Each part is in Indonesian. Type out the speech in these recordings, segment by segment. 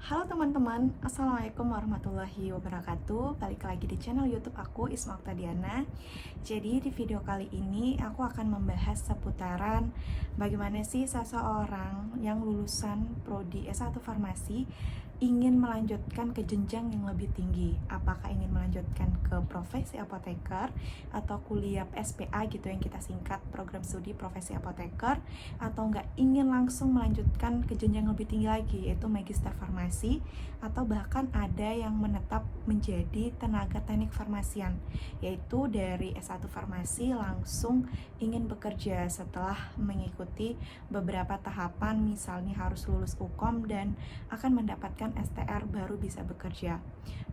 Halo teman-teman, Assalamualaikum warahmatullahi wabarakatuh. Balik lagi di channel YouTube aku, Isma Oktadiana. Jadi di video kali ini aku akan membahas seputaran bagaimana sih seseorang yang lulusan prodi S1 Farmasi ingin melanjutkan ke jenjang yang lebih tinggi. Apakah ingin melanjutkan ke profesi apoteker atau kuliah SPA gitu yang kita singkat, program studi profesi apoteker, atau enggak ingin langsung melanjutkan ke jenjang lebih tinggi lagi yaitu magister farmasi, atau bahkan ada yang menetap menjadi tenaga teknik farmasian, yaitu dari S1 farmasi langsung ingin bekerja setelah mengikuti beberapa tahapan, misalnya harus lulus UKOM dan akan mendapatkan STR baru bisa bekerja.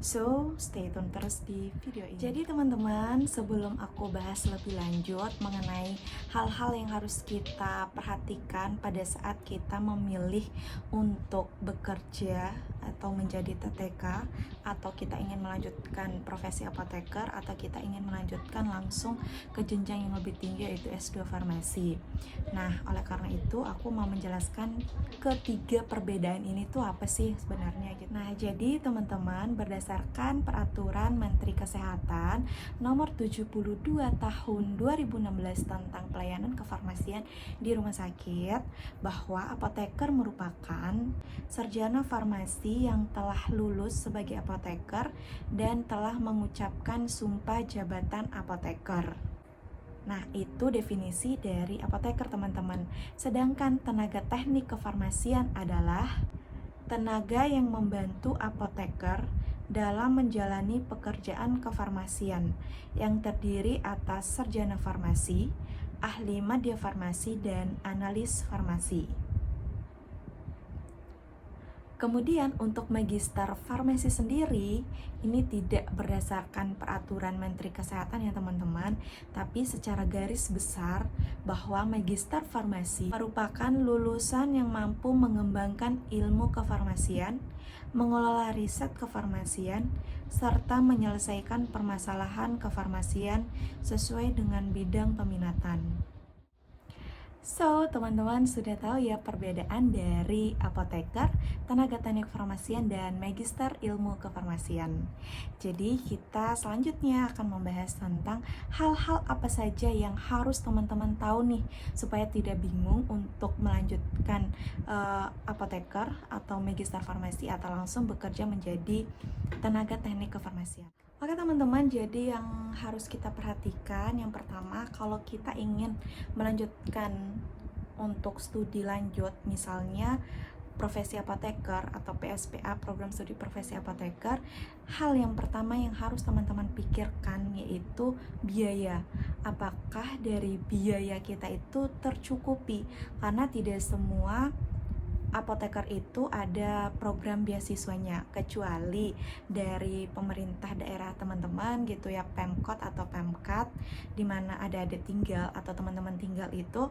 So, stay tune terus di video ini. Jadi teman-teman, sebelum aku bahas lebih lanjut mengenai hal-hal yang harus kita perhatikan pada saat kita memilih untuk bekerja atau menjadi TTK, atau kita ingin melanjutkan profesi apoteker, atau kita ingin melanjutkan langsung ke jenjang yang lebih tinggi yaitu S2 farmasi. Nah, oleh karena itu aku mau menjelaskan ketiga perbedaan ini tuh apa sih sebenarnya gitu. Nah, jadi teman-teman, berdasarkan peraturan Menteri Kesehatan nomor 72 tahun 2016 tentang pelayanan kefarmasian di rumah sakit, bahwa apoteker merupakan sarjana farmasi yang telah lulus sebagai apoteker dan telah mengucapkan sumpah jabatan apoteker. Nah, itu definisi dari apoteker, teman-teman. Sedangkan tenaga teknik kefarmasian adalah tenaga yang membantu apoteker dalam menjalani pekerjaan kefarmasian yang terdiri atas sarjana farmasi, ahli madya farmasi, dan analis farmasi. Kemudian untuk magister farmasi sendiri, ini tidak berdasarkan peraturan Menteri Kesehatan ya teman-teman, tapi secara garis besar bahwa magister farmasi merupakan lulusan yang mampu mengembangkan ilmu kefarmasian, mengelola riset kefarmasian, serta menyelesaikan permasalahan kefarmasian sesuai dengan bidang peminatan. So, teman-teman sudah tahu ya perbedaan dari apoteker, tenaga teknik farmasian, dan magister ilmu kefarmasian. Jadi, kita selanjutnya akan membahas tentang hal-hal apa saja yang harus teman-teman tahu nih, supaya tidak bingung untuk melanjutkan apoteker atau magister farmasi atau langsung bekerja menjadi tenaga teknik kefarmasian. Oke teman-teman, jadi yang harus kita perhatikan yang pertama, kalau kita ingin melanjutkan untuk studi lanjut, misalnya profesi apoteker atau PSPA, program studi profesi apoteker, hal yang pertama yang harus teman-teman pikirkan yaitu biaya. Apakah dari biaya kita itu tercukupi? Karena tidak semua apoteker itu ada program beasiswanya, kecuali dari pemerintah daerah teman-teman gitu ya, Pemkot atau Pemkat, di mana ada tinggal atau teman-teman tinggal itu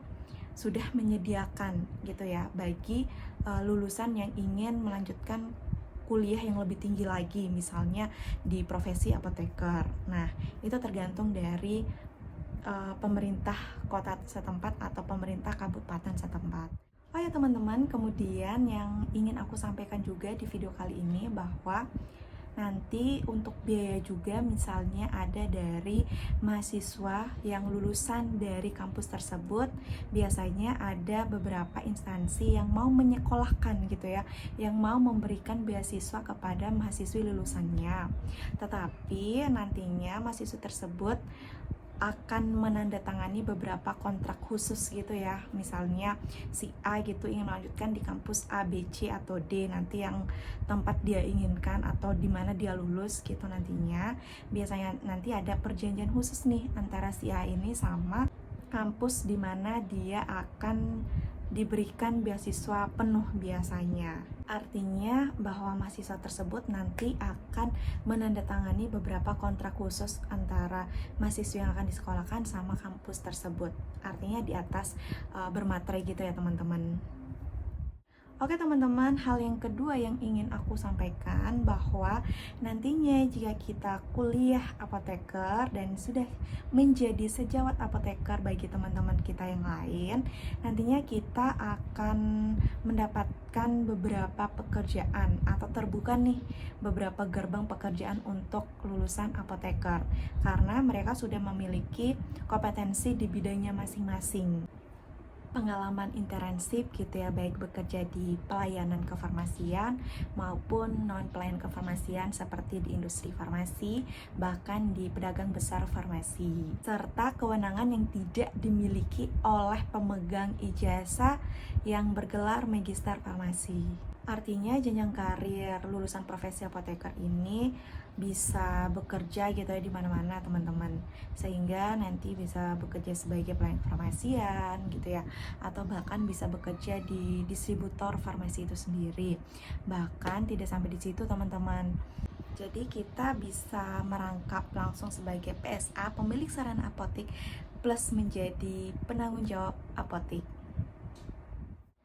sudah menyediakan gitu ya bagi lulusan yang ingin melanjutkan kuliah yang lebih tinggi lagi, misalnya di profesi apoteker. Nah, itu tergantung dari pemerintah kota setempat atau pemerintah kabupaten setempat. Oh ya teman-teman, kemudian yang ingin aku sampaikan juga di video kali ini bahwa nanti untuk biaya juga misalnya ada dari mahasiswa yang lulusan dari kampus tersebut, biasanya ada beberapa instansi yang mau menyekolahkan gitu ya, yang mau memberikan beasiswa kepada mahasiswi lulusannya. Tetapi nantinya mahasiswa tersebut akan menandatangani beberapa kontrak khusus gitu ya, misalnya si A gitu ingin melanjutkan di kampus A, B, C, atau D, nanti yang tempat dia inginkan atau di mana dia lulus gitu. Nantinya biasanya nanti ada perjanjian khusus nih antara si A ini sama kampus di mana dia akan diberikan beasiswa penuh biasanya. Artinya bahwa mahasiswa tersebut nanti akan menandatangani beberapa kontrak khusus antara mahasiswa yang akan disekolahkan sama kampus tersebut. Artinya di atas bermaterai gitu ya teman-teman. Oke teman-teman, hal yang kedua yang ingin aku sampaikan bahwa nantinya jika kita kuliah apoteker dan sudah menjadi sejawat apoteker bagi teman-teman kita yang lain, nantinya kita akan mendapatkan beberapa pekerjaan atau terbuka nih beberapa gerbang pekerjaan untuk lulusan apoteker karena mereka sudah memiliki kompetensi di bidangnya masing-masing, pengalaman internship gitu ya, baik bekerja di pelayanan kefarmasian maupun non pelayanan kefarmasian seperti di industri farmasi, bahkan di pedagang besar farmasi, serta kewenangan yang tidak dimiliki oleh pemegang ijazah yang bergelar magister farmasi. Artinya jenjang karir lulusan profesi apoteker ini bisa bekerja gitu ya di mana-mana teman-teman, sehingga nanti bisa bekerja sebagai pelayan farmasian gitu ya, atau bahkan bisa bekerja di distributor farmasi itu sendiri. Bahkan tidak sampai di situ teman-teman. Jadi kita bisa merangkap langsung sebagai PSA, pemilik sarana apotik, plus menjadi penanggung jawab apotik.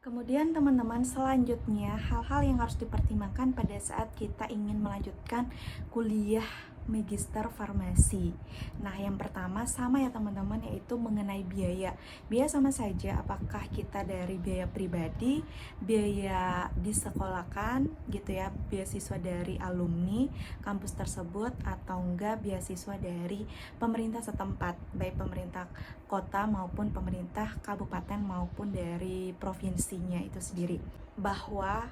Kemudian teman-teman, selanjutnya hal-hal yang harus dipertimbangkan pada saat kita ingin melanjutkan kuliah magister farmasi. Nah, yang pertama sama ya teman-teman, yaitu mengenai biaya. Biaya sama saja apakah kita dari biaya pribadi, biaya disekolahkan gitu ya, beasiswa dari alumni kampus tersebut, atau enggak beasiswa dari pemerintah setempat, baik pemerintah kota maupun pemerintah kabupaten maupun dari provinsinya itu sendiri. Bahwa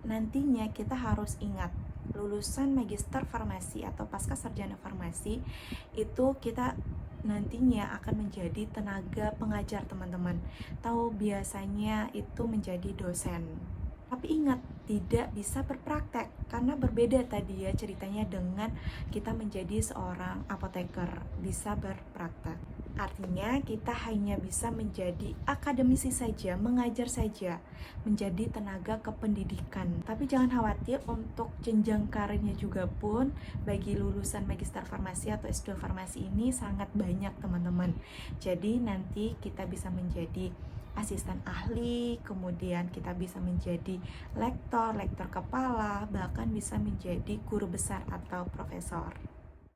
nantinya kita harus ingat, lulusan magister farmasi atau pasca sarjana farmasi itu kita nantinya akan menjadi tenaga pengajar teman-teman, atau biasanya itu menjadi dosen. Tapi ingat, tidak bisa berpraktek karena berbeda tadi ya ceritanya dengan kita menjadi seorang apoteker bisa berpraktek. Artinya kita hanya bisa menjadi akademisi saja, mengajar saja, menjadi tenaga kependidikan. Tapi jangan khawatir, untuk jenjang karirnya juga pun bagi lulusan magister farmasi atau S2 farmasi ini sangat banyak teman-teman. Jadi nanti kita bisa menjadi asisten ahli, kemudian kita bisa menjadi lektor, lektor kepala, bahkan bisa menjadi guru besar atau profesor.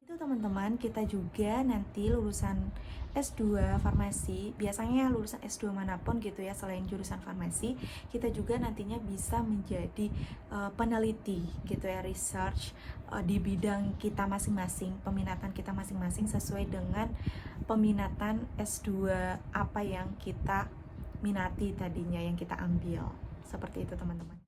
Itu teman-teman, kita juga nanti lulusan S2 farmasi, biasanya lulusan S2 manapun gitu ya selain jurusan farmasi, kita juga nantinya bisa menjadi peneliti gitu ya, research di bidang kita masing-masing, peminatan kita masing-masing sesuai dengan peminatan S2 apa yang kita minati tadinya, yang kita ambil. Seperti itu teman-teman.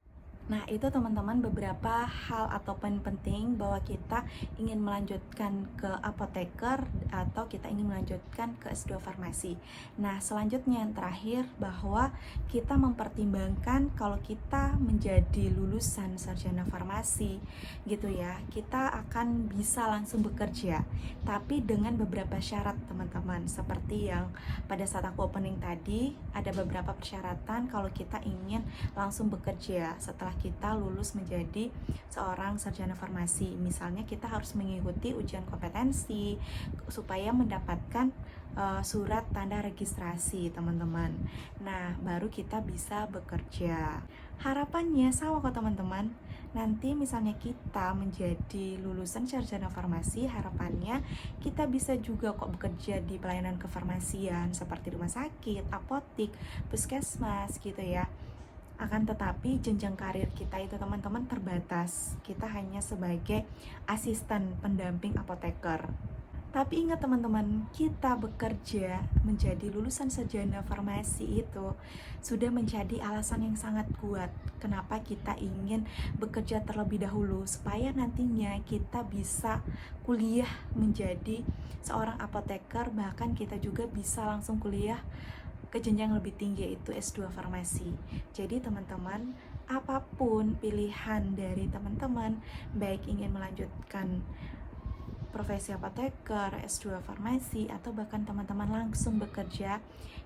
Nah, itu teman-teman beberapa hal atau poin penting bahwa kita ingin melanjutkan ke apoteker atau kita ingin melanjutkan ke S2 farmasi. Nah, selanjutnya yang terakhir bahwa kita mempertimbangkan kalau kita menjadi lulusan sarjana farmasi gitu ya, kita akan bisa langsung bekerja. Tapi dengan beberapa syarat teman-teman, seperti yang pada saat aku opening tadi, ada beberapa persyaratan kalau kita ingin langsung bekerja setelah kita lulus menjadi seorang sarjana farmasi. Misalnya kita harus mengikuti ujian kompetensi supaya mendapatkan surat tanda registrasi teman-teman. Nah, baru kita bisa bekerja. Harapannya sama kok teman-teman. Nanti misalnya kita menjadi lulusan sarjana farmasi, harapannya kita bisa juga kok bekerja di pelayanan kefarmasian seperti rumah sakit, apotik, puskesmas gitu ya. Akan tetapi jenjang karir kita itu teman-teman terbatas. Kita hanya sebagai asisten pendamping apoteker. Tapi ingat teman-teman, kita bekerja menjadi lulusan sarjana farmasi itu sudah menjadi alasan yang sangat kuat kenapa kita ingin bekerja terlebih dahulu, supaya nantinya kita bisa kuliah menjadi seorang apoteker, bahkan kita juga bisa langsung kuliah ke jenjang lebih tinggi, yaitu S2 farmasi. Jadi teman-teman, apapun pilihan dari teman-teman, baik ingin melanjutkan profesi apoteker, S2 farmasi, atau bahkan teman-teman langsung bekerja,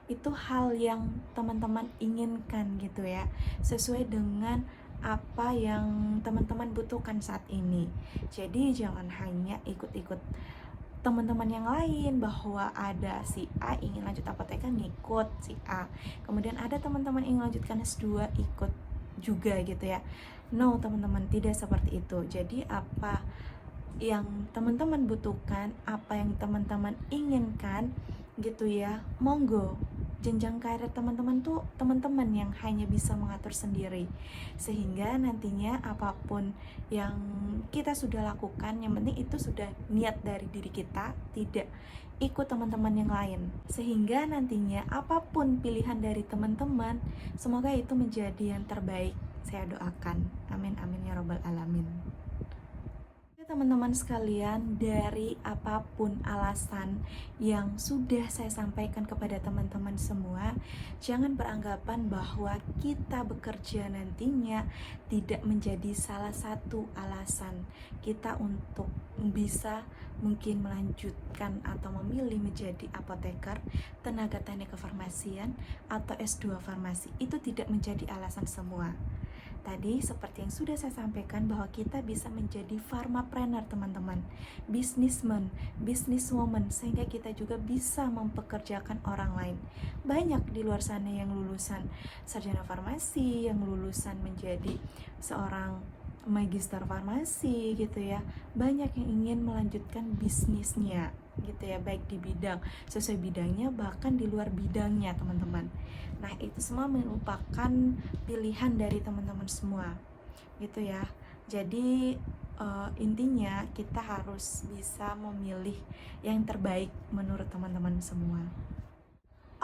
itu hal yang teman-teman inginkan gitu ya, sesuai dengan apa yang teman-teman butuhkan saat ini. Jadi jangan hanya ikut-ikut teman-teman yang lain, bahwa ada si A ingin lanjut apoteker ngikut si A, kemudian ada teman-teman ingin lanjutkan S2 ikut juga gitu ya. No teman-teman, tidak seperti itu. Jadi apa yang teman-teman butuhkan, apa yang teman-teman inginkan gitu ya, monggo. Jenjang karir teman-teman tuh teman-teman yang hanya bisa mengatur sendiri, sehingga nantinya apapun yang kita sudah lakukan, yang penting itu sudah niat dari diri kita, tidak ikut teman-teman yang lain, sehingga nantinya apapun pilihan dari teman-teman, semoga itu menjadi yang terbaik. Saya doakan, amin amin ya robbal alamin. Teman-teman sekalian, dari apapun alasan yang sudah saya sampaikan kepada teman-teman semua, jangan beranggapan bahwa kita bekerja nantinya tidak menjadi salah satu alasan kita untuk bisa mungkin melanjutkan atau memilih menjadi apoteker, tenaga teknik kefarmasian, atau S2 farmasi. Itu tidak menjadi alasan semua. Tadi seperti yang sudah saya sampaikan bahwa kita bisa menjadi pharmapreneur teman-teman, businessman, businesswoman, sehingga kita juga bisa mempekerjakan orang lain. Banyak di luar sana yang lulusan sarjana farmasi, yang lulusan menjadi seorang magister farmasi gitu ya. Banyak yang ingin melanjutkan bisnisnya gitu ya, baik di bidang sesuai bidangnya, bahkan di luar bidangnya teman-teman. Nah itu semua merupakan pilihan dari teman-teman semua gitu ya. Jadi intinya kita harus bisa memilih yang terbaik menurut teman-teman semua.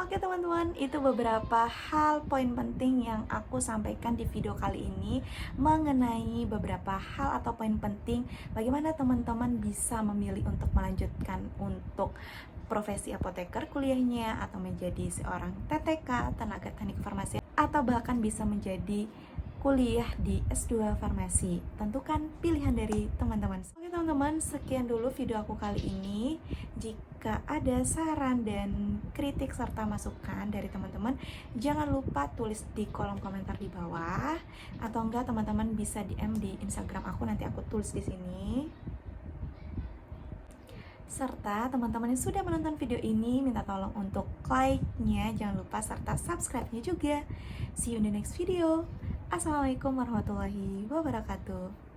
Oke teman-teman, itu beberapa hal poin penting yang aku sampaikan di video kali ini mengenai beberapa hal atau poin penting bagaimana teman-teman bisa memilih untuk melanjutkan untuk profesi apoteker kuliahnya, atau menjadi seorang TTK, tenaga teknik farmasi, atau bahkan bisa menjadi kuliah di S2 farmasi. Tentukan pilihan dari teman-teman. Oke teman-teman, sekian dulu video aku kali ini. Jika ada saran dan kritik serta masukan dari teman-teman, jangan lupa tulis di kolom komentar di bawah, atau enggak teman-teman bisa DM di Instagram aku, nanti aku tulis di sini. Serta teman-teman yang sudah menonton video ini, minta tolong untuk like-nya, jangan lupa, serta subscribe-nya juga. See you in the next video. Assalamualaikum warahmatullahi wabarakatuh.